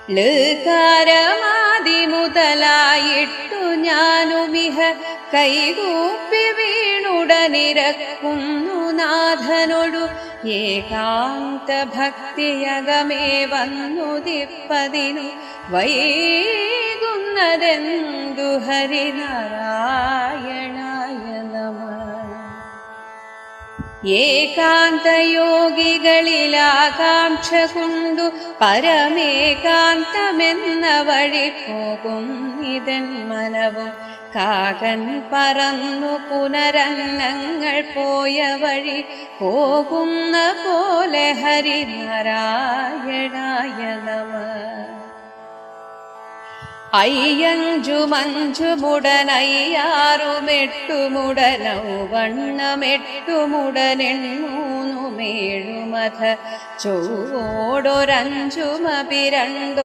ഋകാരമാദി മുതലായിട്ടു ഞാനുമിഹ കൈകൂപ്പി വീണുടനിരക്കുന്നു നാഥനൊടു ഏകാന്ത ഭക്തിയകമേ വന്നുദിപ്പതിനു വൈകുന്നതെന്തു ഹരിനാരായണായ നമഃ. ഏകാന്തയോഗികളിലാകാംക്ഷ കൊണ്ടു പരമേകാന്തമെന്ന വഴി പോകുന്നിതൻ മനവും കാകൻ പറന്നു പുനരന്നങ്ങൾ പോയ വഴി പോകുന്ന പോലെ ഹരിനാരായണായ നമഃ. അയ്യഞ്ചുമഞ്ചുമുടനയ്യാറുമെട്ടുമുടനൗവണ്ണമെട്ടുമുടനെണ്ണൂന്നുമേഴുമധ ചൊവ്വോടൊരഞ്ചുമപിരണ്ടു